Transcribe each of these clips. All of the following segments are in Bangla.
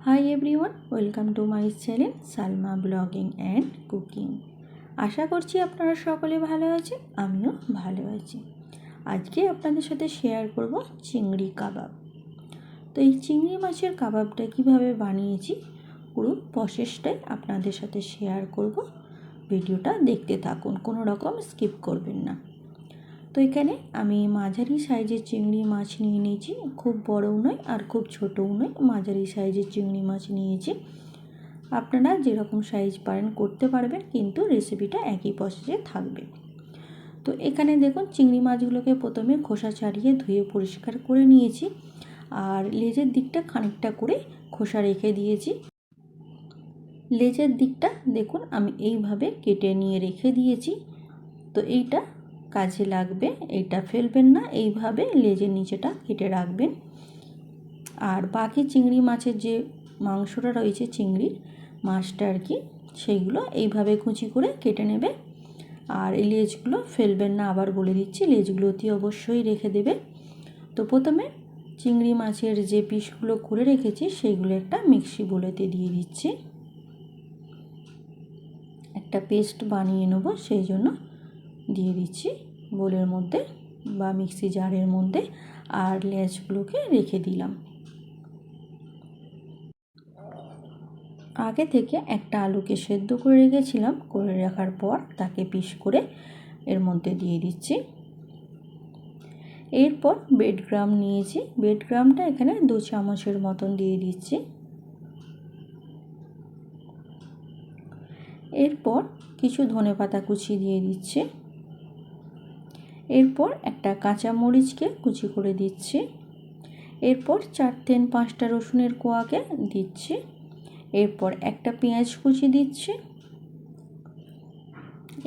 High everyone, welcome to my channel Salma blogging and cooking. আশা করছি আপনারা সকলে ভালো আছেন, আমিও ভালো আছি। আজকে আপনাদের সাথে শেয়ার করব চিংড়ি কাবাব। তো এই চিংড়ি মাছের কাবাবটা কিভাবে বানিয়েছি পুরো প্রসেসটাই আপনাদের সাথে শেয়ার করব। ভিডিওটা দেখতে থাকুন, কোনো রকম স্কিপ করবেন না। তো এখানে আমি মাঝারি সাইজের চিংড়ি মাছ নিয়ে নিয়েছি, খুব বড়ও নয় আর খুব ছোটও নয়, মাঝারি সাইজের চিংড়ি মাছ নিয়েছি। আপনারা যেরকম সাইজ পারেন করতে পারবেন, কিন্তু রেসিপিটা একই প্রসেসে থাকবে। তো এখানে দেখুন চিংড়ি মাছগুলোকে প্রথমে খোসা ছাড়িয়ে ধুয়ে পরিষ্কার করে নিয়েছি, আর লেজের দিকটা খানিকটা করে খোসা রেখে দিয়েছি। লেজের দিকটা দেখুন আমি এইভাবে কেটে নিয়ে রেখে দিয়েছি। তো এইটা কাজে লাগবে, এইটা ফেলবেন না, এইভাবে লেজের নিচেটা কেটে রাখবেন। আর বাকি চিংড়ি মাছের যে মাংসটা রয়েছে, চিংড়ির মাছটা আর কি, সেইগুলো এইভাবে কুচি করে কেটে নেবে। আর এই লেজগুলো ফেলবেন না, আবার বলে দিচ্ছি, লেজগুলো অতি অবশ্যই রেখে দেবে। তো প্রথমে চিংড়ি মাছের যে পিসগুলো করে রেখেছি সেইগুলো একটা মিক্সি বোলেতে দিয়ে দিচ্ছি। একটা পেস্ট বানিয়ে নেব, সেই জন্য দিয়ে দিচ্ছি বোলের মধ্যে বা মিক্সি জারের মধ্যে। আর লেজগুলোকে রেখে দিলাম। আগে থেকে একটা আলুকে সেদ্ধ করে রেখেছিলাম, করে রাখার পর তাকে পিস করে এর মধ্যে দিয়ে দিচ্ছি। এরপর বেডগ্রাম নিয়েছি, বেডগ্রামটা এখানে 2 চামচের মতন দিয়ে দিচ্ছি। এরপর কিছু ধনেপাতা কুচি দিয়ে দিচ্ছি। এরপর একটা কাঁচা মরিচকে কুচি করে দিচ্ছি। এরপর 4 থেকে 5টা রসুনের কোয়াকে দিচ্ছি। এরপর একটা পেঁয়াজ কুচি দিচ্ছি।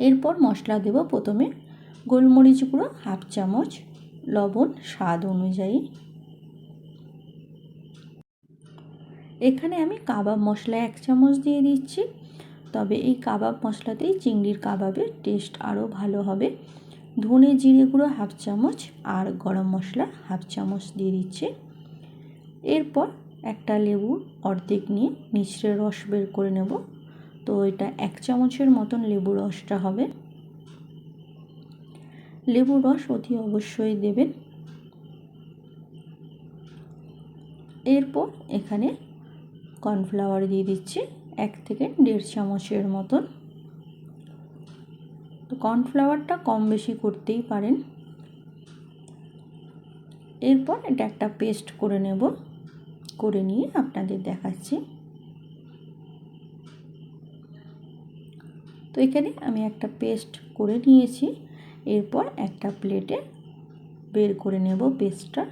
এরপর মশলা দেব, প্রথমে গোলমরিচ গুঁড়ো 1/2 চামচ, লবণ স্বাদ অনুযায়ী। এখানে আমি কাবাব মশলা 1 চামচ দিয়ে দিচ্ছি, তবে এই কাবাব মশলাতেই চিংড়ির কাবাবের টেস্ট আরও ভালো হবে। ধনে জিরে গুঁড়ো 1/2 চামচ আর গরম মশলা 1/2 চামচ দিয়ে দিচ্ছি। এরপর একটা লেবুর অর্ধেক নিয়ে নিচড়ে রস বের করে নেব। তো এটা 1 চামচের মতন লেবুর রসটা হবে। লেবুর রস অতি অবশ্যই দেবেন। এরপর এখানে কর্নফ্লাওয়ার দিয়ে দিচ্ছি 1 থেকে 1.5 চামচের মতন। তো কর্নফ্লাওয়ারটা কম বেশি করতেই পারেন। এরপর এটা একটা পেস্ট করে নেব, করে নিয়ে আপনাদের দেখাচ্ছি। তো এখানে আমি একটা পেস্ট করে নিয়েছি। এরপর একটা প্লেটে বের করে নেব পেস্টটা।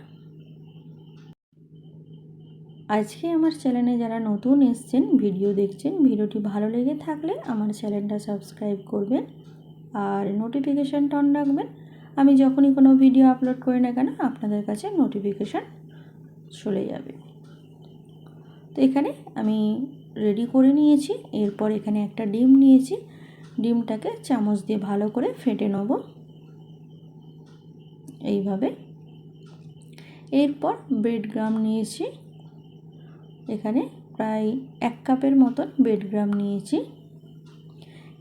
আজকে আমার চ্যানেলে যারা নতুন এসেছেন, ভিডিও দেখছেন, ভিডিওটি ভালো লেগে থাকলে আমার চ্যানেলটা সাবস্ক্রাইব করবেন আর নোটিফিকেশানটা অন রাখবেন। আমি যখনই কোনো ভিডিও আপলোড করি না কেন আপনাদের কাছে নোটিফিকেশান চলে যাবে। তো এখানে আমি রেডি করে নিয়েছি। এরপর এখানে একটা ডিম নিয়েছি, ডিমটাকে চামচ দিয়ে ভালো করে ফেটে নেব এইভাবে। এরপর ব্রেডগ্রাম নিয়েছি, এখানে প্রায় 1 কাপের মতন ব্রেডগ্রাম নিয়েছি।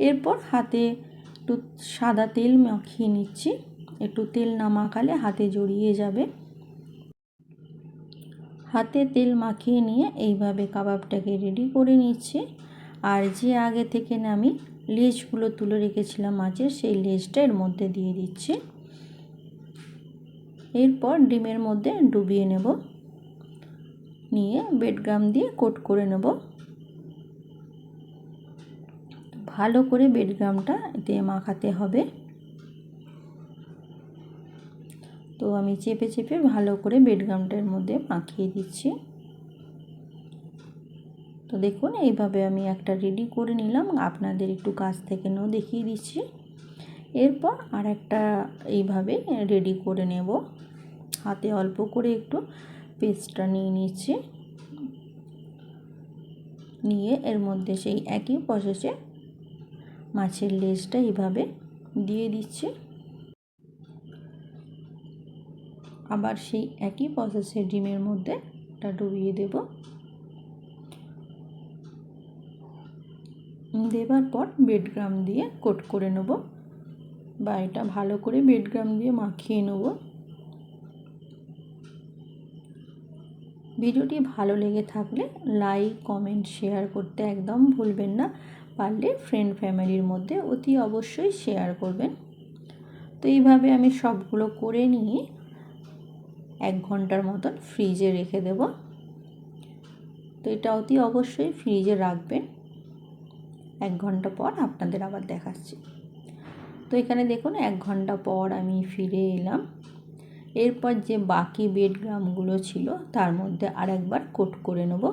এরপর হাতে একটু সাদা তেল মাখিয়ে নিচ্ছি, একটু তেল না মাখালে হাতে জড়িয়ে যাবে। হাতে তেল মাখিয়ে নিয়ে এইভাবে কাবাবটাকে রেডি করে নিচ্ছি। আর যে আগে থেকে আমি লেজগুলো তুলে রেখেছিলাম মাছের, সেই লেজটা এর মধ্যে দিয়ে দিচ্ছি। এরপর ডিমের মধ্যে ডুবিয়ে নেব, নিয়ে ব্রেডগ্রাম দিয়ে কোট করে নেব। ভালো করে ব্রেডগ্রামটা এতে মাখাতে হবে। তো আমি চেপে চেপে ভালো করে ব্রেডগ্রামটার মধ্যে মাখিয়ে দিচ্ছি। তো দেখুন এইভাবে আমি একটা রেডি করে নিলাম, আপনাদের একটু কাছ থেকে দেখিয়ে দিচ্ছি। এরপর আর একটা এইভাবে রেডি করে নেব। হাতে অল্প করে একটু পেস্টটা নিয়ে নিচ্ছি, নিয়ে এর মধ্যে সেই একই প্রসেসে মাছের লেজটা এইভাবে দিয়ে দিচ্ছি। আবার সেই একই প্রসেসে ডিমের মধ্যে এটা ডুবিয়ে দেব। দেবার পর বেডগ্রাম দিয়ে কোট করে নেব, বা এটা ভালো করে বেডগ্রাম দিয়ে মাখিয়ে নেব। ভিডিওটি ভালো লেগে থাকলে লাইক, কমেন্ট, শেয়ার করতে একদম ভুলবেন না। পারলে ফ্রেন্ড ফ্যামিলির মধ্যে অতি অবশ্যই শেয়ার করবেন। তো এইভাবে আমি সবগুলো করে নিয়ে 1 ঘন্টার মতন ফ্রিজে রেখে দেব। তো এটা অতি অবশ্যই ফ্রিজে রাখবেন। 1 ঘন্টা পর আপনাদের আবার দেখাচ্ছি। তো এখানে দেখুন 1 ঘন্টা পর আমি ফিরে এলাম। এরপর যে বাকি বেডগ্রামগুলো ছিল তার মধ্যে আরেকবার কোট করে নেব।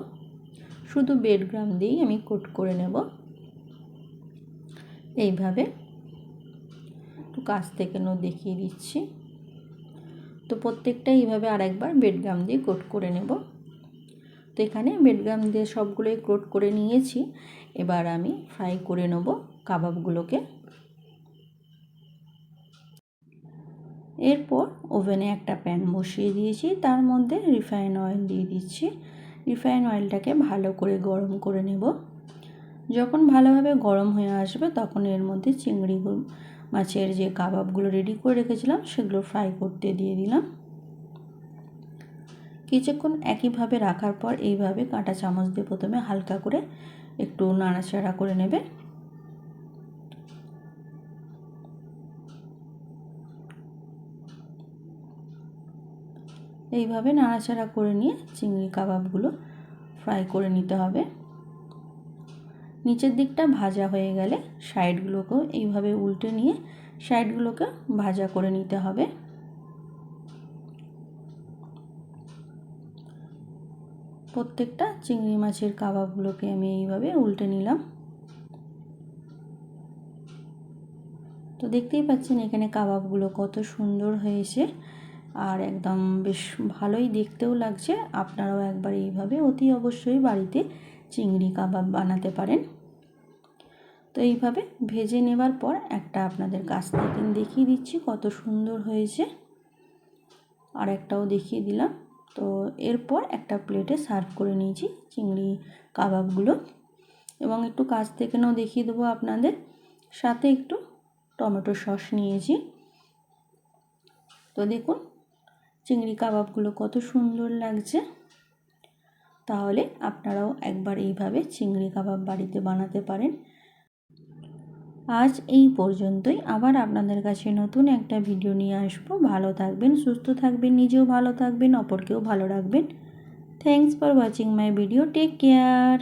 শুধু বেডগ্রাম দিয়েই আমি কোট করে নেব। এইভাবে একটু কাছ থেকে দেখিয়ে দিচ্ছি। তো প্রত্যেকটা এইভাবে আরেকবার বেডগ্রাম দিয়ে কোট করে নেব। তো এখানে বেডগ্রাম দিয়ে সবগুলোই কোট করে নিয়েছি। এবার আমি ফ্রাই করে নেব কাবাবগুলোকে। এরপর ওভেনে একটা প্যান বসিয়ে দিয়েছি, তার মধ্যে রিফাইন অয়েল দিয়ে দিচ্ছি। রিফাইন অয়েলটাকে ভালো করে গরম করে নেব। যখন ভালোভাবে গরম হয়ে আসবে তখন এর মধ্যে চিংড়ি মাছের যে কাবাবগুলো রেডি করে রেখেছিলাম সেগুলো ফ্রাই করতে দিয়ে দিলাম। কিছুক্ষণ একইভাবে রাখার পর এইভাবে কাঁটা চামচ দিয়ে প্রথমে হালকা করে একটু নাড়াচাড়া করে নেবে। এইভাবে নাড়াচাড়া করে নিয়ে চিংড়ি কাবাবগুলো ফ্রাই করে নিতে হবে। নিচের দিকটা ভাজা হয়ে গেলে সাইডগুলোকেও এইভাবে উল্টে নিয়ে সাইডগুলোকে ভাজা করে নিতে হবে। প্রত্যেকটা চিংড়ি মাছের কাবাবগুলোকে আমি এইভাবে উল্টে নিলাম। তো দেখতেই পাচ্ছেন এখানে কাবাবগুলো কত সুন্দর হয়েছে আর একদম বেশ ভালোই দেখতেও লাগছে। আপনারাও একবার এইভাবে অতি অবশ্যই বাড়িতে চিংড়ি কাবাব বানাতে পারেন। তো এইভাবে ভেজে নেবার পর একটা আপনাদের কাছ থেকে দেখিয়ে দিচ্ছি কত সুন্দর হয়েছে, আর একটাও দেখিয়ে দিলাম। তো এরপর একটা প্লেটে সার্ভ করে নিয়েছি চিংড়ি কাবাবগুলো, এবং একটু কাছ থেকে দেখিয়ে দেবো আপনাদের। সাথে একটু টমেটো সস নিয়েছি। তো দেখুন চিংড়ি কাবাবগুলো কত সুন্দর লাগছে। তাহলে আপনারাও একবার এইভাবে চিংড়ি কাবাব বাড়িতে বানাতে পারেন। আজ এই পর্যন্তই। আবার আপনাদের কাছে নতুন একটা ভিডিও নিয়ে আসবো। ভালো থাকবেন, সুস্থ থাকবেন, নিজেও ভালো থাকবেন, অপরকেও ভালো রাখবেন। Thanks for watching my video. Take care.